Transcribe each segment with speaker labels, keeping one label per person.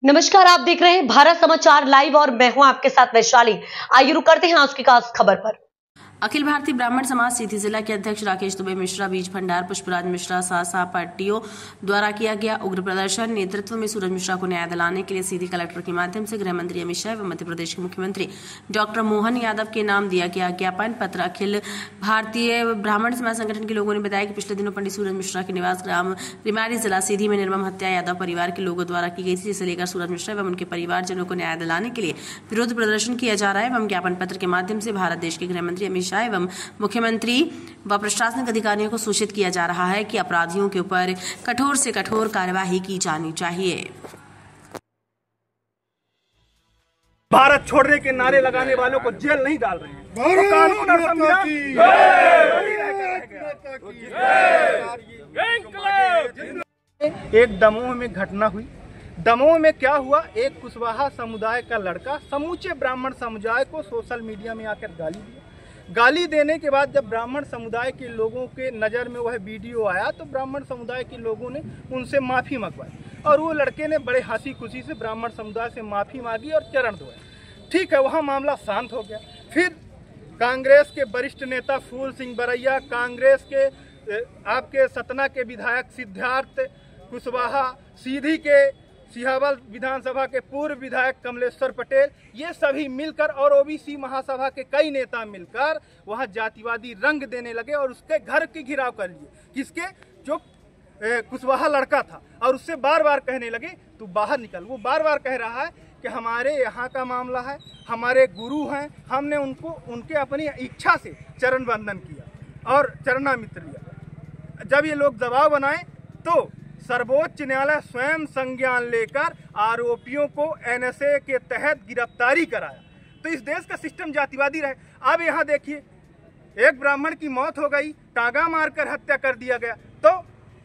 Speaker 1: नमस्कार, आप देख रहे हैं भारत समाचार लाइव और मैं हूं आपके साथ वैशाली। आइए रुक करते हैं आज की खास खबर पर।
Speaker 2: अखिल भारतीय ब्राह्मण समाज सीधी जिला के अध्यक्ष राकेश दुबे मिश्रा, बीज भंडार पुष्पराज मिश्रा सासा पार्टियों द्वारा किया गया उग्र प्रदर्शन। नेतृत्व में सूरज मिश्रा को न्याय दिलाने के लिए सीधी कलेक्टर के माध्यम से गृह मंत्री अमित शाह एवं मध्य प्रदेश के मुख्यमंत्री डॉक्टर मोहन यादव के नाम दिया गया ज्ञापन पत्र। अखिल भारतीय ब्राह्मण समाज संगठन के लोगों ने बताया कि पिछले दिनों पंडित सूरज मिश्रा के निवास ग्राम रिमारी जिला सीधी में निर्मम हत्या यादव परिवार के लोगों द्वारा की गई थी, जिसे लेकर सूरज मिश्रा एवं उनके परिवारजनों को न्याय दिलाने के लिए विरोध प्रदर्शन किया जा रहा है एवं ज्ञापन पत्र के माध्यम से भारत देश के गृह मंत्री अमित शाह एवं मुख्यमंत्री व प्रशासनिक अधिकारियों को सूचित किया जा रहा है कि अपराधियों के ऊपर कठोर से कठोर कार्यवाही की जानी चाहिए।
Speaker 3: भारत छोड़ने के नारे लगाने वालों को जेल नहीं डाल रहे हैं। तो कानून और संविधान एक दमोह में घटना हुई। दमोह में क्या हुआ, एक कुशवाहा समुदाय का लड़का समूचे ब्राह्मण समुदाय को सोशल मीडिया में आकर गाली दिया। गाली देने के बाद जब ब्राह्मण समुदाय के लोगों के नज़र में वह वीडियो आया तो ब्राह्मण समुदाय के लोगों ने उनसे माफ़ी मंगवाई और वो लड़के ने बड़े हंसी खुशी से ब्राह्मण समुदाय से माफ़ी मांगी और चरण धोए। ठीक है, वहाँ मामला शांत हो गया। फिर कांग्रेस के वरिष्ठ नेता फूल सिंह बरैया, कांग्रेस के आपके सतना के विधायक सिद्धार्थ कुशवाहा, सीधी के सिहावल विधानसभा के पूर्व विधायक कमलेश्वर पटेल, ये सभी मिलकर और ओबीसी महासभा के कई नेता मिलकर वहां जातिवादी रंग देने लगे और उसके घर की घिराव कर लिए। किसके? जो कुशवाहा लड़का था, और उससे बार बार कहने लगे तू बाहर निकल। वो बार बार कह रहा है कि हमारे यहाँ का मामला है, हमारे गुरु हैं, हमने उनके अपनी इच्छा से चरण बंदन किया और चरणामित्र लिया। जब ये लोग दबाव बनाए तो सर्वोच्च न्यायालय स्वयं संज्ञान लेकर आरोपियों को एनएसए के तहत गिरफ्तारी कराया। तो इस देश का सिस्टम जातिवादी रहे। अब यहाँ देखिए, एक ब्राह्मण की मौत हो गई, टांगा मारकर हत्या कर दिया गया, तो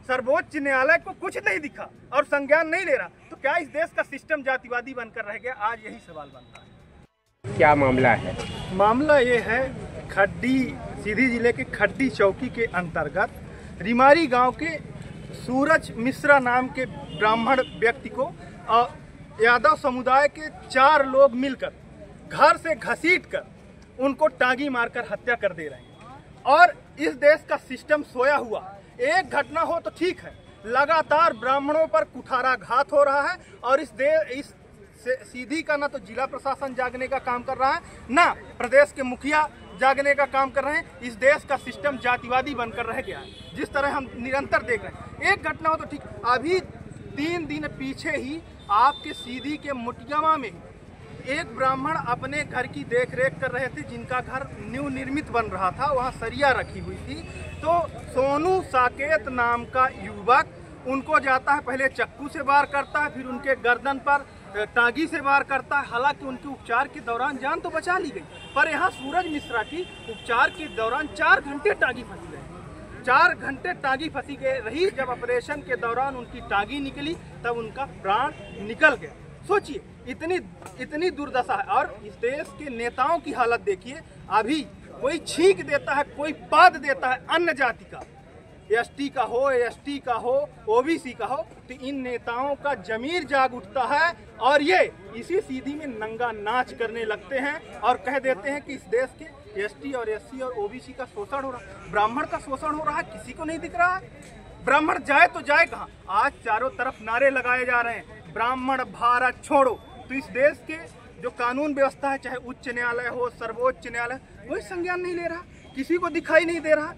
Speaker 3: सर्वोच्च न्यायालय को कुछ नहीं दिखा और संज्ञान नहीं ले रहा। तो क्या इस देश का सिस्टम जातिवादी बनकर रह गया? आज यही सवाल बनता है।
Speaker 4: क्या मामला है?
Speaker 3: मामला ये है, खड्डी सीधी जिले के खड्डी चौकी के अंतर्गत रिमारी गाँव के सूरज मिश्रा नाम के ब्राह्मण व्यक्ति को यादव समुदाय के 4 लोग मिलकर घर से घसीटकर उनको टांगी मारकर हत्या कर दे रहे हैं। और इस देश का सिस्टम सोया हुआ, एक घटना हो तो ठीक है, लगातार ब्राह्मणों पर कुठाराघात हो रहा है। और इस सीधी का ना तो जिला प्रशासन जागने का काम कर रहा है, ना प्रदेश के मुखिया जागने का काम कर रहे हैं। इस देश का सिस्टम जातिवादी बनकर रह गया है, जिस तरह हम निरंतर देख रहे हैं। एक घटना हो तो ठीक, अभी 3 दिन पीछे ही आपके सीधी के मुटियामा में एक ब्राह्मण अपने घर की देखरेख कर रहे थे, जिनका घर न्यू निर्मित बन रहा था, वहाँ सरिया रखी हुई थी। तो सोनू साकेत नाम का युवक उनको जाता है, पहले चक्कू से वार करता है, फिर उनके गर्दन पर टांगी से वार करता है। हालांकि उनके उपचार के दौरान जान तो बचा ली गई, पर यहाँ सूरज मिश्रा की उपचार के दौरान 4 घंटे टांगी फंसी रही। 4 घंटे टांगी फंसी रही। जब ऑपरेशन के दौरान उनकी टांगी निकली तब उनका प्राण निकल गया। सोचिए, इतनी दुर्दशा है। और इस देश के नेताओं की हालत देखिए, अभी कोई छींक देता है, कोई पाद देता है अन्य जाति का, एसटी का हो, एसटी का हो, ओबीसी का हो, तो इन नेताओं का जमीर जाग उठता है और ये इसी सीधी में नंगा नाच करने लगते हैं और कह देते हैं कि इस देश के एसटी और एससी और ओबीसी का शोषण हो रहा है, ब्राह्मण का शोषण हो रहा है। किसी को नहीं दिख रहा है। ब्राह्मण जाए तो जाए कहाँ? आज चारों तरफ नारे लगाए जा रहे हैं, ब्राह्मण भारत छोड़ो। तो इस देश के जो कानून व्यवस्था है, चाहे उच्च न्यायालय हो, सर्वोच्च न्यायालय, कोई संज्ञान नहीं ले रहा, किसी को दिखाई नहीं दे रहा।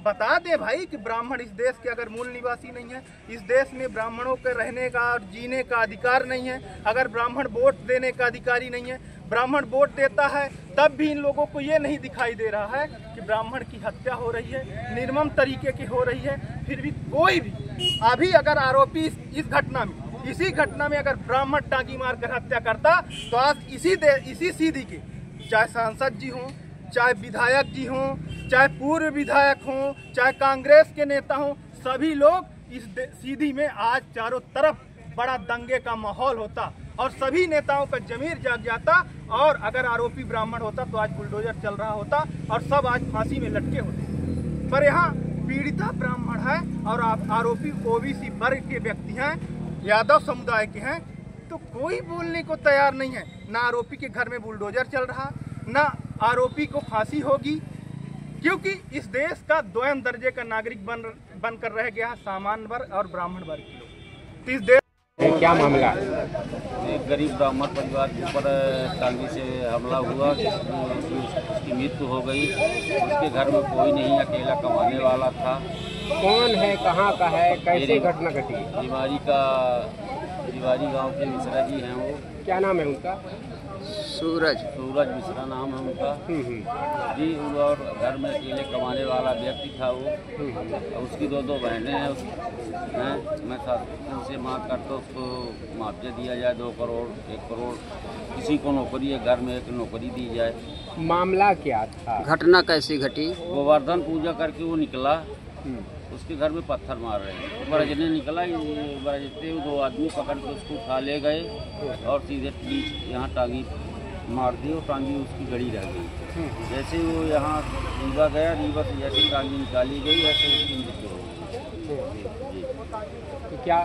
Speaker 3: बता दे भाई कि ब्राह्मण इस देश के अगर मूल निवासी नहीं है, इस देश में ब्राह्मणों के रहने का और जीने का अधिकार नहीं है, अगर ब्राह्मण वोट देने का अधिकारी नहीं है, ब्राह्मण वोट देता है तब भी इन लोगों को ये नहीं दिखाई दे रहा है कि ब्राह्मण की हत्या हो रही है, निर्मम तरीके की हो रही है। फिर भी कोई भी अभी अगर आरोपी इसी घटना में अगर ब्राह्मण टांगी मारकर हत्या करता तो आज इसी सीधी के चाहे सांसद जी हों, चाहे विधायक जी हों, चाहे पूर्व विधायक हों, चाहे कांग्रेस के नेता हों, सभी लोग इस सीधी में आज चारों तरफ बड़ा दंगे का माहौल होता और सभी नेताओं का जमीर जाग जाता। और अगर आरोपी ब्राह्मण होता तो आज बुलडोजर चल रहा होता और सब आज फांसी में लटके होते। पर यहाँ पीड़िता ब्राह्मण है और आरोपी ओबीसी वर्ग के व्यक्ति हैं, यादव समुदाय के हैं। तो कोई बोलने को तैयार नहीं है। ना आरोपी के घर में बुलडोजर चल रहा, ना आरोपी को फांसी होगी, क्योंकि इस देश का द्वयम दर्जे का नागरिक बनकर रह गया सामान्य वर्ग और ब्राह्मण वर्ग के लोग। तो इस देश
Speaker 4: क्या मामला?
Speaker 5: एक गरीब ब्राह्मण परिवार के ऊपर टांगी से हमला हुआ, उसकी मृत्यु हो गई। उसके घर में कोई नहीं, अकेला कमाने वाला था।
Speaker 4: कौन है, कहाँ का है, कैसे घटना घटी?
Speaker 5: रिवारी गांव के मिश्रा जी हैं। वो
Speaker 4: क्या नाम है उनका? सूरज
Speaker 5: मिश्रा नाम है उनका जी। और घर में अकेले कमाने वाला व्यक्ति था वो। उसकी दो बहनें हैं। मैं उनसे मांग करता उसको मुआवजा दिया जाए, 2 करोड़ 1 करोड़, किसी को नौकरी है, घर में एक नौकरी दी जाए।
Speaker 4: मामला क्या था?
Speaker 6: घटना कैसी घटी?
Speaker 5: गोवर्धन पूजा करके वो निकला, उसके घर में पत्थर मार रहे हैं। बरजने निकला, बरजते 2 आदमी पकड़ के उसको उठा ले गए और सीधे बीच यहाँ टांगी मार दी और टांगी उसकी गड़ी रह गई। जैसे वो यहाँ रीवा गया, रीवा से जैसे टांगी निकाली गई ऐसे उसकी मृत्यु हो गई।
Speaker 4: तो क्या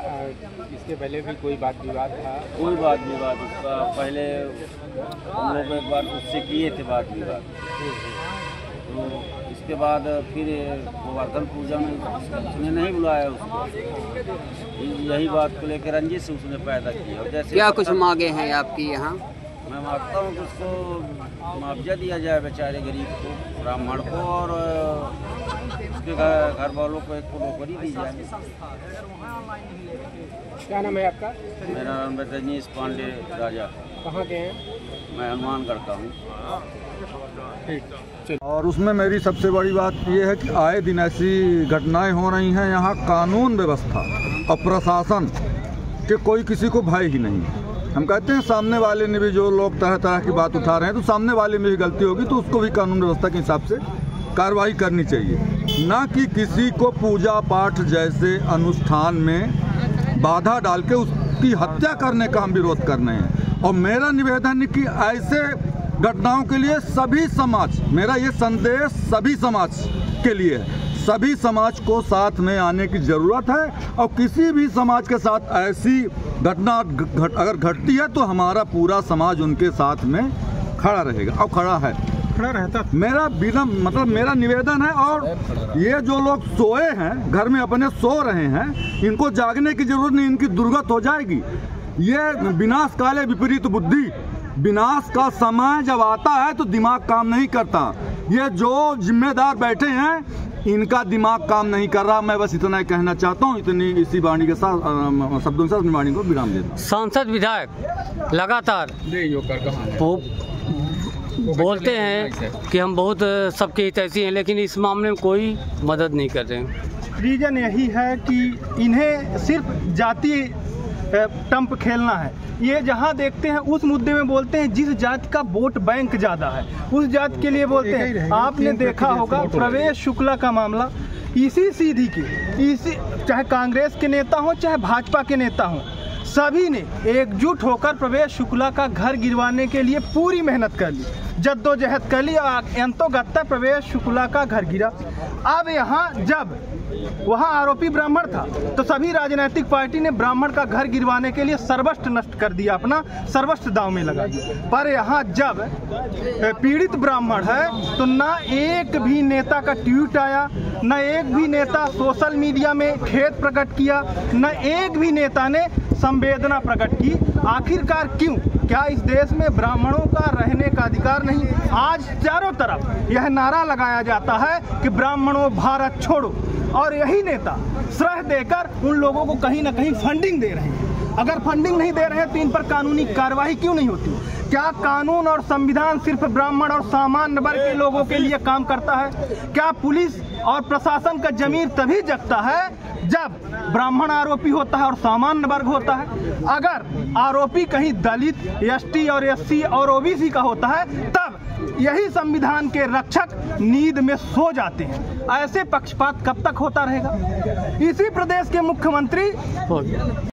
Speaker 4: इसके पहले भी कोई बात विवाद था?
Speaker 5: कोई बात विवाद उसका पहले हम लोग एक बार उससे किए थे बात विवाद। तो इसके बाद फिर गोवर्धन पूजा में उसने नहीं बुलाया उसको, यही बात को लेकर रंजिश उसने पैदा किया। और जैसे
Speaker 6: क्या कुछ मांगे हैं आपकी यहाँ?
Speaker 5: मैं मांगता हूँ कि उसको मुआवजा दिया जाए बेचारे गरीब को, ब्राह्मण को, और उसके घर वालों को एक नौकरी दी जाए।
Speaker 4: क्या नाम है आपका?
Speaker 5: मेरा नाम रजनीश पांडे राजा।
Speaker 4: कहाँ के हैं?
Speaker 5: मैं हनुमानगढ़ का हूँ।
Speaker 7: और उसमें मेरी सबसे बड़ी बात यह है कि आए दिन ऐसी घटनाएं हो रही हैं। यहाँ कानून व्यवस्था और प्रशासन के कोई किसी को भय ही नहीं है। हम कहते हैं सामने वाले ने भी, जो लोग तरह तरह की बात उठा रहे हैं, तो सामने वाले में भी गलती होगी तो उसको भी कानून व्यवस्था के हिसाब से कार्रवाई करनी चाहिए, ना कि किसी को पूजा पाठ जैसे अनुष्ठान में बाधा डाल के उसकी हत्या करने का हम विरोध कर रहे हैं। और मेरा निवेदन है कि ऐसे घटनाओं के लिए सभी समाज, मेरा ये संदेश सभी समाज के लिए है, सभी समाज को साथ में आने की ज़रूरत है। और किसी भी समाज के साथ ऐसी घटना अगर घटती है तो हमारा पूरा समाज उनके साथ में खड़ा रहेगा और खड़ा रहता। मेरा निवेदन है। और ये जो लोग सोए हैं, घर में अपने सो रहे हैं, इनको जागने की जरूरत नहीं, इनकी दुर्गत हो जाएगी। ये विनाश काले विपरीत बुद्धि, विनाश का समय जब आता है तो दिमाग काम नहीं करता। ये जो जिम्मेदार बैठे हैं इनका दिमाग काम नहीं कर रहा। मैं बस इतना ही कहना चाहता हूँ। इतनी इसी वाणी के साथ शब्दों के साथ अपनी वाणी को विराम देता हूँ।
Speaker 6: सांसद विधायक लगातार बोलते हैं कि हम बहुत सबके हितैषी हैं, लेकिन इस मामले में कोई मदद नहीं कर रहे हैं।
Speaker 3: रीजन यही है कि इन्हें सिर्फ जाति टंप खेलना है। ये जहाँ देखते हैं उस मुद्दे में बोलते हैं जिस जाति का वोट बैंक ज़्यादा है उस जाति के लिए बोलते हैं। आपने देखा होगा प्रवेश शुक्ला का मामला, इसी सीधी के, इसी चाहे कांग्रेस के नेता हो चाहे भाजपा के नेता हो, सभी ने एकजुट होकर प्रवेश शुक्ला का घर गिरवाने के लिए पूरी मेहनत कर ली, जद्दोजहद कर ली और अंतोगत्ता प्रवेश शुक्ला का घर गिरा। अब यहाँ जब वहाँ आरोपी ब्राह्मण था तो सभी राजनीतिक पार्टी ने ब्राह्मण का घर गिरवाने के लिए सर्वस्व नष्ट कर दिया, अपना सर्वस्व दांव में लगा दिया। पर यहाँ जब पीड़ित ब्राह्मण है तो ना एक भी नेता का ट्वीट आया, न एक भी नेता सोशल मीडिया में खेद प्रकट किया, न एक भी नेता ने संवेदना प्रकट की। आखिरकार क्यों? क्या इस देश में ब्राह्मणों का रहने का अधिकार नहीं? आज चारों तरफ यह नारा लगाया जाता है कि ब्राह्मणों भारत छोड़ो, और यही नेता श्रह देकर उन लोगों को कहीं ना कहीं फंडिंग दे रहे हैं। अगर फंडिंग नहीं दे रहे हैं तो इन पर कानूनी कार्रवाई क्यों नहीं होती? क्या कानून और संविधान सिर्फ ब्राह्मण और सामान्य वर्ग के लोगों के लिए काम करता है? क्या पुलिस और प्रशासन का जमीर तभी जगता है जब ब्राह्मण आरोपी होता है और सामान्य वर्ग होता है? अगर आरोपी कहीं दलित, एसटी और एससी और ओबीसी का होता है तब यही संविधान के रक्षक नींद में सो जाते हैं। ऐसे पक्षपात कब तक होता रहेगा? इसी प्रदेश के मुख्यमंत्री